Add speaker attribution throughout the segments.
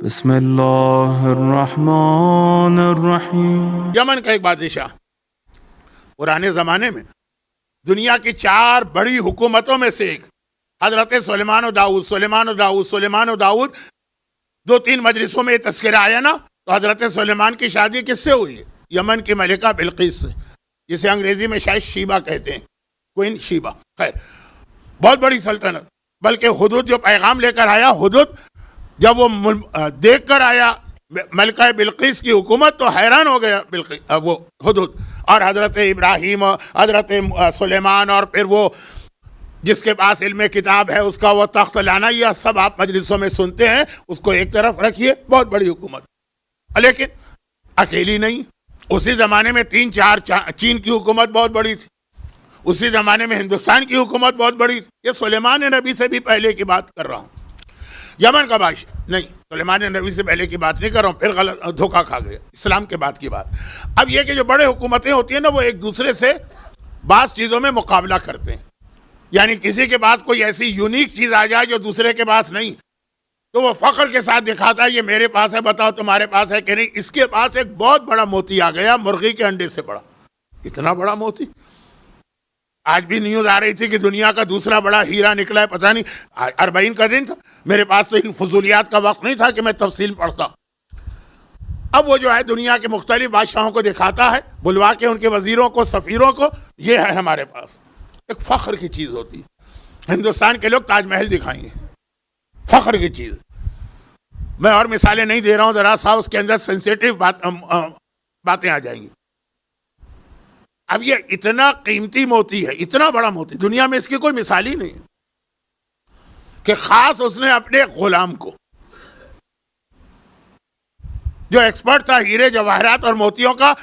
Speaker 1: بسم اللہ الرحمن الرحیم۔
Speaker 2: یمن کا ایک بادشاہ پرانے زمانے میں دنیا کی 4 بڑی حکومتوں میں سے ایک حضرت سلیمان و داؤد 2-3 مجلسوں میں یہ تذکرہ آیا نا، تو حضرت سلیمان کی شادی کس سے ہوئی ہے؟ یمن کی ملکہ بلقیس سے، جسے انگریزی میں شاید شیبہ کہتے ہیں، کوئن شیبہ۔ خیر، بہت بڑی سلطنت، بلکہ حدود جو پیغام لے کر آیا، حدود جب وہ دیکھ کر آیا ملکہ بلقیس کی حکومت تو حیران ہو گیا وہ حدود، اور حضرت ابراہیم، حضرت سلیمان، اور پھر وہ جس کے پاس علم کتاب ہے اس کا وہ تخت لانا، یہ سب آپ مجلسوں میں سنتے ہیں، اس کو ایک طرف رکھیے۔ بہت بڑی حکومت، لیکن اکیلی نہیں۔ اسی زمانے میں 3-4 چین کی حکومت بہت بڑی تھی، اسی زمانے میں ہندوستان کی حکومت بہت بڑی تھی۔ یہ سلیمان نبی سے بھی پہلے کی بات کر رہا ہوں، یمن کا بادشاہ نہیں، سلیمان نبی سے پہلے کی بات نہیں کر رہا ہوں، پھر غلط دھوکہ کھا گیا، اسلام کے بعد کی بات۔ اب یہ کہ جو بڑے حکومتیں ہوتی ہیں نا، وہ ایک دوسرے سے بعض چیزوں میں مقابلہ کرتے ہیں، یعنی کسی کے پاس کوئی ایسی یونیک چیز آ جائے جو دوسرے کے پاس نہیں، تو وہ فخر کے ساتھ دکھاتا ہے یہ میرے پاس ہے، بتاؤ تمہارے پاس ہے کہ نہیں۔ اس کے پاس ایک بہت بڑا موتی آ گیا، مرغی کے انڈے سے بڑا، اتنا بڑا موتی۔ آج بھی نیوز آ رہی تھی کہ دنیا کا دوسرا بڑا ہیرا نکلا ہے، پتہ نہیں 40 کا دن تھا، میرے پاس تو ان فضولیات کا وقت نہیں تھا کہ میں تفصیل پڑھتا۔ اب وہ جو ہے دنیا کے مختلف بادشاہوں کو دکھاتا ہے، بلوا کے ان کے وزیروں کو، سفیروں کو، یہ ہے ہمارے پاس۔ ایک فخر کی چیز ہوتی ہے، ہندوستان کے لوگ تاج محل دکھائیں گے، فخر کی چیز۔ میں اور مثالیں نہیں دے رہا ہوں، ذرا سا اس کے اندر سینسیٹیو باتیں آ جائیں گی۔ اب یہ اتنا قیمتی موتی ہے، اتنا بڑا موتی، دنیا میں اس کی کوئی مثال ہی نہیں ہے، کہ خاص اس نے اپنے غلام کو، جو ایکسپرٹ تھا ہیرے جواہرات اور موتیوں کا،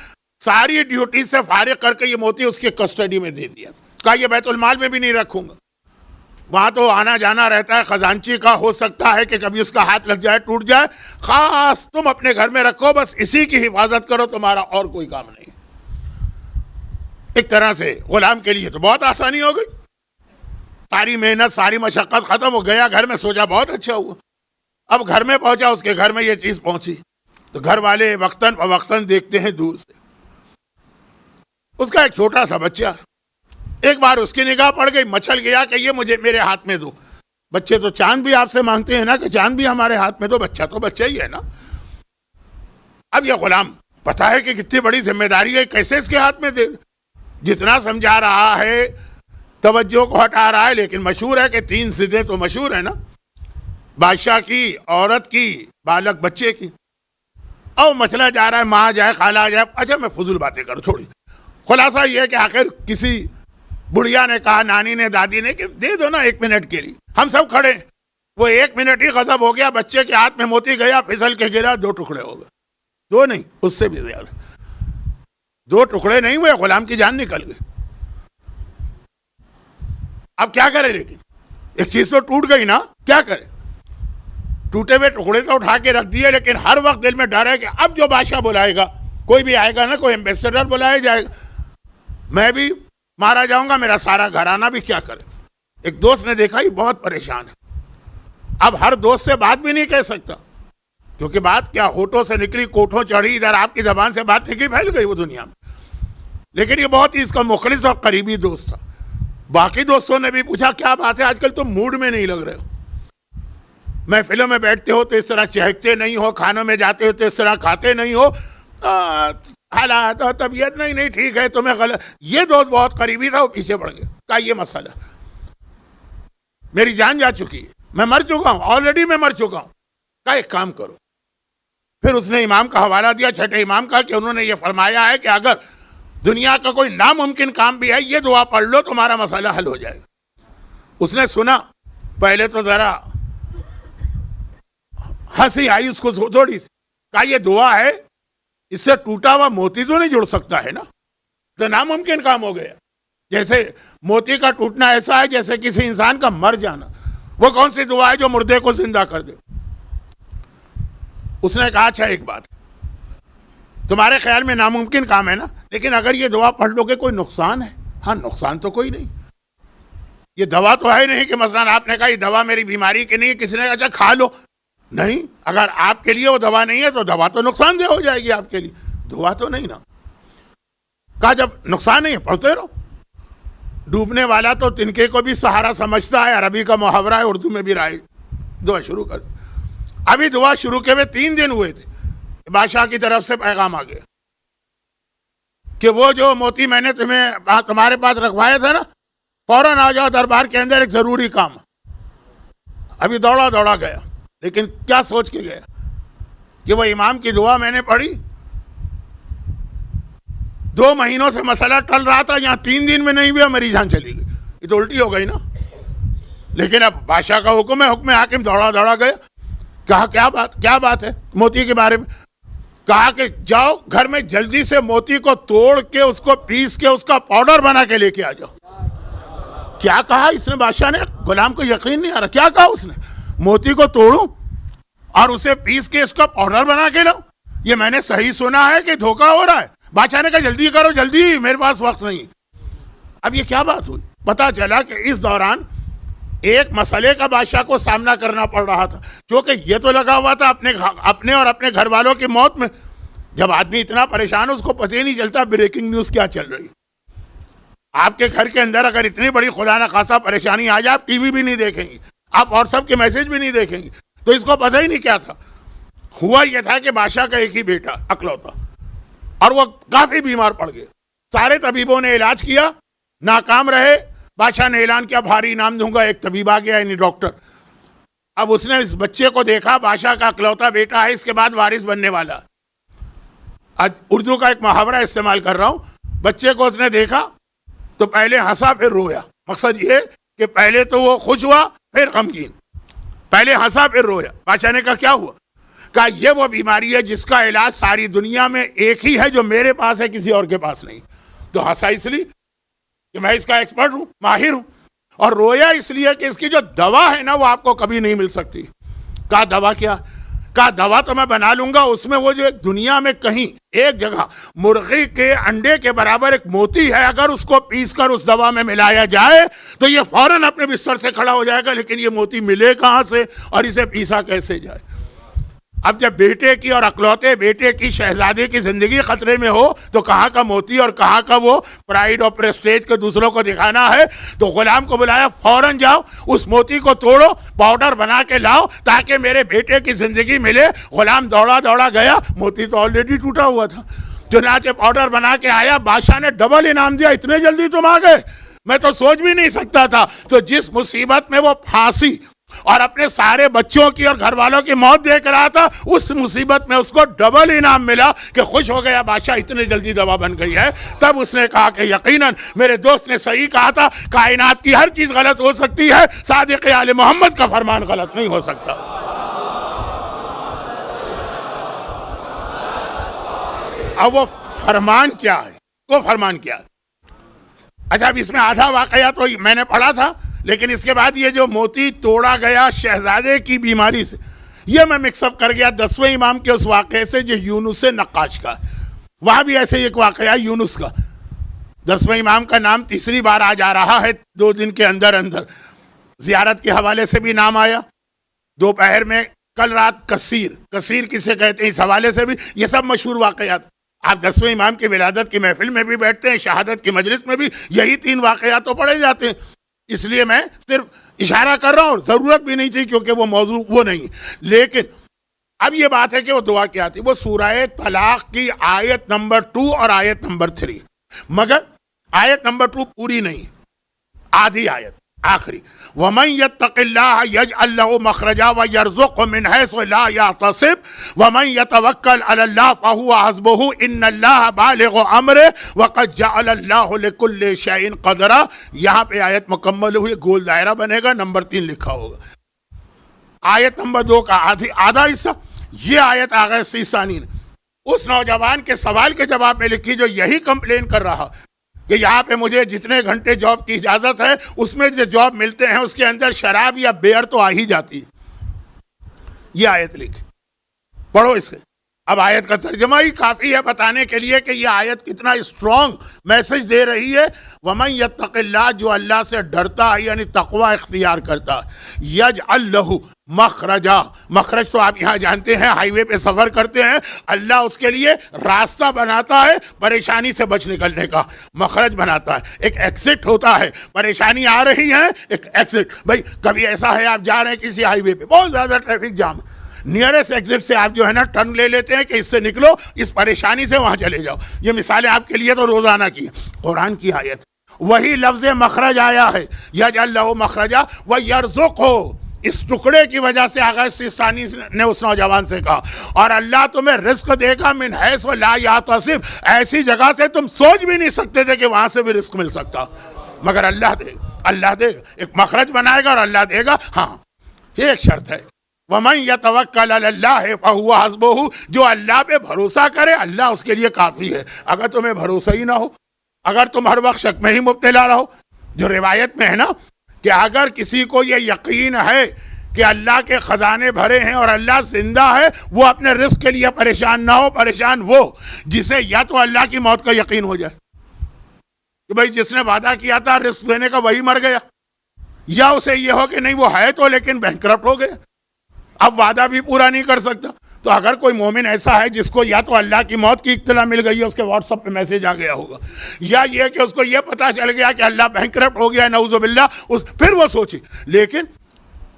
Speaker 2: ساری ڈیوٹی سے فارغ کر کے یہ موتی اس کی کسٹڈی میں دے دیا۔ کہا یہ بیت المال میں بھی نہیں رکھوں گا، وہاں تو آنا جانا رہتا ہے، خزانچی کا ہو سکتا ہے کہ کبھی اس کا ہاتھ لگ جائے، ٹوٹ جائے، خاص تم اپنے گھر میں رکھو، بس اسی کی حفاظت کرو، تمہارا اور کوئی کام نہیں۔ ایک طرح سے غلام کے لیے تو بہت آسانی ہو گئی، ساری محنت، ساری مشقت ختم ہو گیا، گھر میں سوچا بہت اچھا ہوا۔ اب گھر میں پہنچا، اس کے گھر میں یہ چیز پہنچی، تو گھر والے وقتاً فوقتاً دیکھتے ہیں دور سے، اس کا ایک چھوٹا سا بچہ، ایک بار اس کی نگاہ پڑ گئی، مچل گیا کہ یہ مجھے میرے ہاتھ میں دو۔ بچے تو چاند بھی آپ سے مانگتے ہیں نا، کہ چاند بھی ہمارے ہاتھ میں دو، بچہ تو بچہ ہی ہے نا۔ اب یہ غلام پتا ہے کہ کتنی بڑی ذمہ داری ہے، کیسے اس کے ہاتھ میں دے، جتنا سمجھا رہا ہے توجہ کو ہٹا رہا ہے، لیکن مشہور ہے کہ 3 ضدیں تو مشہور ہے نا، بادشاہ کی، عورت کی، بالغ بچے کی۔ او مسئلہ جا رہا ہے، ماں جائے، خالہ جائے، اچھا میں فضول باتیں کروں، چھوڑی۔ خلاصہ یہ ہے کہ آخر کسی بڑھیا نے کہا، نانی نے، دادی نے، کہ دے دو نا 1 منٹ کے لیے۔ ہم سب کھڑے، وہ 1 منٹ ہی غضب ہو گیا، بچے کے ہاتھ میں موتی گیا، پھسل کے گرا، 2 ٹکڑے ہو گئے، 2 نہیں، اس سے بھی زیادہ، 2 ٹکڑے نہیں ہوئے، غلام کی جان نکل گئی۔ اب کیا کرے، لیکن ایک چیز تو ٹوٹ گئی نا، کیا کرے؟ ٹوٹے ہوئے ٹکڑے تو اٹھا کے رکھ دیے، لیکن ہر وقت دل میں ڈر ہے کہ اب جو بادشاہ بلائے گا، کوئی بھی آئے گا نا، کوئی ایمبیسڈر بلایا جائے گا، میں بھی مارا جاؤں گا، میرا سارا گھرانہ بھی، کیا کرے؟ ایک دوست نے دیکھا یہ بہت پریشان ہے، اب ہر دوست سے بات بھی نہیں کہہ سکتا، کیونکہ بات کیا ہونٹوں سے نکلی، کوٹھوں چڑھی، ادھر آپ کی زبان سے بات نکلی، پھیل گئی وہ دنیا میں۔ لیکن یہ بہت ہی اس کا مخلص اور قریبی دوست تھا۔ باقی دوستوں نے بھی پوچھا کیا بات ہے، آج کل تم موڈ میں نہیں لگ رہے ہو، محفلوں میں بیٹھتے ہو تو اس طرح چہکتے نہیں ہو، کھانوں میں جاتے ہو تو اس طرح کھاتے نہیں ہو، حالات اور طبیعت نہیں ٹھیک ہے، تمہیں غلط۔ یہ دوست بہت قریبی تھا، وہ پیچھے پڑ گیا، کہا یہ مسئلہ، میری جان جا چکی ہے، میں مر چکا ہوں، آلریڈی میں مر چکا ہوں، کہا ایک کام کرو۔ پھر اس نے امام کا حوالہ دیا، چھٹے امام کا، کہ انہوں نے یہ فرمایا ہے کہ اگر دنیا کا کوئی ناممکن کام بھی ہے، یہ دعا پڑھ لو، تمہارا مسئلہ حل ہو جائے گا۔ اس نے سنا، پہلے تو ذرا ہنسی آئی اس کو تھوڑی سی، کہا یہ دعا ہے، اس سے ٹوٹا ہوا موتی تو نہیں جڑ سکتا ہے نا، تو ناممکن کام ہو گیا۔ جیسے موتی کا ٹوٹنا ایسا ہے جیسے کسی انسان کا مر جانا، وہ کون سی دعا ہے جو مردے کو زندہ کر دے؟ اس نے کہا اچھا ایک بات، تمہارے خیال میں ناممکن کام ہے نا، لیکن اگر یہ دعا پڑھ لو گے کوئی نقصان ہے؟ ہاں نقصان تو کوئی نہیں، یہ دوا تو ہے نہیں کہ مثلا آپ نے کہا یہ دوا میری بیماری کی نہیں ہے، کسی نے کہا اچھا کھا لو، نہیں، اگر آپ کے لیے وہ دوا نہیں ہے تو دوا تو نقصان دہ ہو جائے گی آپ کے لیے، دعا تو نہیں نا. کہا جب نقصان نہیں ہے پڑھتے رہو. ڈوبنے والا تو تنکے کو بھی سہارا سمجھتا ہے، عربی کا محاورہ ہے، اردو میں بھی رائے. دعا شروع کر دی. ابھی دعا شروع کے ہوئے 3 دن ہوئے تھے، بادشاہ کی طرف سے پیغام آ گیا کہ وہ جو موتی میں نے تمہارے پاس رکھوائے تھے نا، فوراً آ جاؤ دربار کے اندر، ایک ضروری کام. ابھی دوڑا گیا، لیکن کیا سوچ کے گیا کہ وہ امام کی دعا میں نے پڑھی. 2 مہینوں سے مسئلہ ٹل رہا تھا، یہاں 3 دن میں نہیں ہوا، میری جان چلی گئی. یہ تو الٹی ہو گئی نا. لیکن اب بادشاہ کا حکم ہے، حکم حاکم. دوڑا گیا. کہا کیا بات ہے موتی کے بارے میں. کہا کہ جاؤ گھر میں جلدی سے موتی کو توڑ کے اس کو پیس کے اس کا پاؤڈر بنا کے لے کے آ جاؤ. کیا کہا اس نے بادشاہ نے؟ غلام کو یقین نہیں آ رہا. کیا کہا اس نے؟ موتی کو توڑوں اور اسے پیس کے اس کا پاؤڈر بنا کے لاؤ؟ یہ میں نے صحیح سنا ہے کہ دھوکہ ہو رہا ہے؟ بادشاہ نے کہا جلدی کرو، جلدی، میرے پاس وقت نہیں. اب یہ کیا بات ہوئی؟ پتا چلا کہ اس دوران ایک مسئلے کا بادشاہ کو سامنا کرنا پڑ رہا تھا، کیونکہ یہ تو لگا ہوا تھا اپنے اور اپنے گھر والوں کی موت میں. جب آدمی اتنا پریشان، اس کو پتہ ہی نہیں چلتا بریکنگ نیوز کیا چل رہی. آپ کے گھر کے اندر اگر اتنی بڑی خدا نہ خواستہ پریشانی آ جائے، آپ ٹی وی بھی نہیں دیکھیں گے، آپ اور سب کے میسج بھی نہیں دیکھیں گے. تو اس کو پتہ ہی نہیں کیا تھا. ہوا یہ تھا کہ بادشاہ کا ایک ہی بیٹا اکلوتا، اور وہ کافی بیمار پڑ گئے. سارے طبیبوں نے علاج کیا، ناکام رہے. بادشاہ نے اعلان کیا بھاری انعام دوں گا. ایک طبیب آ گیا، یعنی ڈاکٹر. اب اس نے اس بچے کو دیکھا، بادشاہ کا اکلوتا بیٹا ہے، اس کے بعد وارث بننے والا. آج اردو کا ایک محاورہ استعمال کر رہا ہوں. بچے کو اس نے دیکھا تو پہلے ہنسا پھر رویا. مقصد یہ کہ پہلے تو وہ خوش ہوا پھر غمگین. پہلے ہنسا پھر رویا. بادشاہ نے کہا کیا ہوا؟ کہا یہ وہ بیماری ہے جس کا علاج ساری دنیا میں ایک ہی ہے، جو میرے پاس ہے، کسی اور کے پاس نہیں. تو ہنسا اس لیے کہ میں اس کا ایکسپرٹ ہوں، ماہر ہوں. اور رویا اس لیے کہ اس کی جو دوا ہے نا وہ آپ کو کبھی نہیں مل سکتی. کہا دوا کیا؟ کہا دوا تو میں بنا لوں گا. اس میں وہ جو ایک دنیا میں کہیں ایک جگہ مرغی کے انڈے کے برابر ایک موتی ہے، اگر اس کو پیس کر اس دوا میں ملایا جائے تو یہ فوراً اپنے بستر سے کھڑا ہو جائے گا. لیکن یہ موتی ملے کہاں سے اور اسے پیسا کیسے جائے؟ اب جب بیٹے کی اور اکلوتے بیٹے کی شہزادے کی زندگی خطرے میں ہو تو کہاں کا موتی اور کہاں کا وہ پرائیڈ اور پریسٹیج کو دوسروں کو دکھانا ہے. تو غلام کو بلایا، فوراً جاؤ اس موتی کو توڑو، پاؤڈر بنا کے لاؤ تاکہ میرے بیٹے کی زندگی ملے. غلام دوڑا گیا. موتی تو آلریڈی ٹوٹا ہوا تھا. چنانچہ پاؤڈر بنا کے آیا. بادشاہ نے ڈبل انعام دیا. اتنے جلدی تم آ گئے، میں تو سوچ بھی نہیں سکتا تھا. تو جس مصیبت میں وہ پھانسی اور اپنے سارے بچوں کی اور گھر والوں کی موت دیکھ رہا تھا، اس مصیبت میں اس کو ڈبل انعام ملا کہ خوش ہو گیا. بادشاہ اتنی جلدی دوا بن گئی ہے. تب اس نے کہا کہ یقیناً میرے دوست نے صحیح کہا تھا، کائنات کی ہر چیز غلط ہو سکتی ہے، صادق آل محمد کا فرمان غلط نہیں ہو سکتا. اب وہ فرمان کیا ہے؟ وہ فرمان کیا ہے؟ اچھا، اب اس میں آدھا واقعہ تو میں نے پڑھا تھا، لیکن اس کے بعد یہ جو موتی توڑا گیا شہزادے کی بیماری سے، یہ میں مکس اپ کر گیا 10ویں امام کے اس واقعے سے جو یونس نقاش کا. وہاں بھی ایسے ایک واقعہ یونس کا. 10ویں امام کا نام تیسری بار آ جا رہا ہے 2 دن کے اندر. زیارت کے حوالے سے بھی نام آیا. دوپہر میں کل رات کثیر کسے کہتے ہیں، اس حوالے سے بھی. یہ سب مشہور واقعات. آپ 10ویں امام کی ولادت کی محفل میں بھی بیٹھتے ہیں، شہادت کی مجلس میں بھی یہی 3 واقعات تو پڑھے جاتے ہیں. اس لیے میں صرف اشارہ کر رہا ہوں، اور ضرورت بھی نہیں تھی کیونکہ وہ موضوع وہ نہیں. لیکن اب یہ بات ہے کہ وہ دعا کیا تھی. وہ سورہ طلاق کی آیت نمبر 2 اور آیت نمبر 3، مگر آیت نمبر 2 پوری نہیں، آدھی آیت آخری. وَمَن يَتَّقِ اللَّهَ يَجْعَلْ لَهُ مَخْرَجًا وَيَرْزُقْهُ مِنْ حَيْثُ لَا يَحْتَسِبُ وَمَن يَتَوَكَّلْ عَلَى اللَّهِ فَهُوَ حَسْبُهُ إِنَّ اللَّهَ بَالِغُ أَمْرِهِ وَقَدْ جَعَلَ اللَّهُ لِكُلِّ شَيْءٍ قَدْرًا. یہاں پہ آیت مکمل ہوئی، گول دائرہ بنے گا، نمبر 3 لکھا ہوگا. آیت نمبر 2 کا آدھا حصہ. یہ آیت آ گئے سیسانی نے اس نوجوان کے سوال کے جواب میں لکھی جو یہی کمپلین کر رہا کہ یہاں پہ مجھے جتنے گھنٹے جاب کی اجازت ہے اس میں جو جاب ملتے ہیں اس کے اندر شراب یا بیئر تو آ ہی جاتی. یہ آیت لکھی، پڑھو اس کے. اب آیت کا ترجمہ ہی کافی ہے بتانے کے لیے کہ یہ آیت کتنا اسٹرانگ میسج دے رہی ہے. وَمَن يَتَّقِ اللَّهَ، جو اللہ سے ڈرتا ہے یعنی تقوی اختیار کرتا ہے، يَجْعَلْ لَهُ مخرجا. مخرج تو آپ یہاں جانتے ہیں، ہائی وے پہ سفر کرتے ہیں، اللہ اس کے لیے راستہ بناتا ہے پریشانی سے بچ نکلنے کا، مخرج بناتا ہے. ایک ایکسٹ ہوتا ہے، پریشانی آ رہی ہے، ایک ایکسٹ. بھائی کبھی ایسا ہے آپ جا رہے ہیں کسی ہائی وے پہ، بہت زیادہ ٹریفک جام، نیئرسٹ ایگزٹ سے آپ جو ہے نا ٹرن لے لیتے ہیں کہ اس سے نکلو، اس پریشانی سے وہاں چلے جاؤ. یہ مثالیں آپ کے لیے تو روزانہ کی قرآن کی آیت. وہی لفظ مخرج آیا ہے، یجعل لہ مخرجا ویرزقہ. اس ٹکڑے کی وجہ سے آغا سیستانی نے اس نوجوان سے کہا، اور اللہ تمہیں رزق دے گا من حیث لا یحتسب، ایسی جگہ سے تم سوچ بھی نہیں سکتے تھے کہ وہاں سے بھی رزق مل سکتا، مگر اللہ دے گا. اللہ دے گا، ایک مخرج بنائے گا اور اللہ دے گا. ہاں یہ ایک شرط ہے، وَمَن يَتَوَكَّلْ عَلَى اللَّهِ فَهُوَ حَسْبُهُ. جو اللہ پہ بھروسہ کرے اللہ اس کے لیے کافی ہے. اگر تمہیں بھروسہ ہی نہ ہو، اگر تم ہر وقت شک میں ہی مبتلا رہو، جو روایت میں ہے نا کہ اگر کسی کو یہ یقین ہے کہ اللہ کے خزانے بھرے ہیں اور اللہ زندہ ہے، وہ اپنے رزق کے لیے پریشان نہ ہو. پریشان وہ جسے یا تو اللہ کی موت کا یقین ہو جائے کہ بھئی جس نے وعدہ کیا تھا رزق دینے کا وہی مر گیا، یا اسے یہ ہو کہ نہیں وہ ہے تو لیکن بینکرپٹ ہو گیا، اب وعدہ بھی پورا نہیں کر سکتا. تو اگر کوئی مومن ایسا ہے جس کو یا تو اللہ کی موت کی اطلاع مل گئی ہے، اس کے واٹس ایپ پہ میسج آ گیا ہوگا، یا یہ کہ اس کو یہ پتہ چل گیا کہ اللہ بینکرپٹ ہو گیا ہے نعوذ باللہ، پھر وہ سوچے. لیکن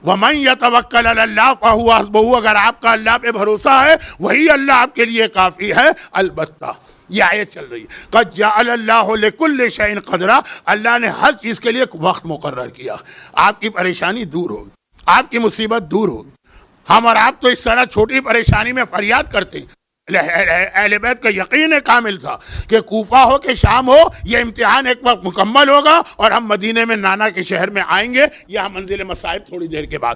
Speaker 2: وَمَن يَتَوَكَّلْ عَلَى اللَّهِ فَهُوَ حَسْبُهُ، اگر آپ کا اللہ پہ بھروسہ ہے وہی اللہ آپ کے لیے کافی ہے. البتہ یہ آیت چل رہی ہے قَدْ جَعَلَ اللَّهُ لِكُلِّ شَيْءٍ قَدْرًا، اللہ نے ہر چیز کے لیے ایک وقت مقرر کیا. آپ کی پریشانی دور ہوگی، آپ کی مصیبت دور ہوگی. ہم اور آپ تو اس طرح چھوٹی پریشانی میں فریاد کرتے ہیں. اہل بیت کا یقین کامل تھا کہ کوفہ ہو کہ شام ہو، یہ امتحان ایک وقت مکمل ہوگا اور ہم مدینے میں نانا کے شہر میں آئیں گے. یہاں منزل مصائب تھوڑی دیر کے بعد.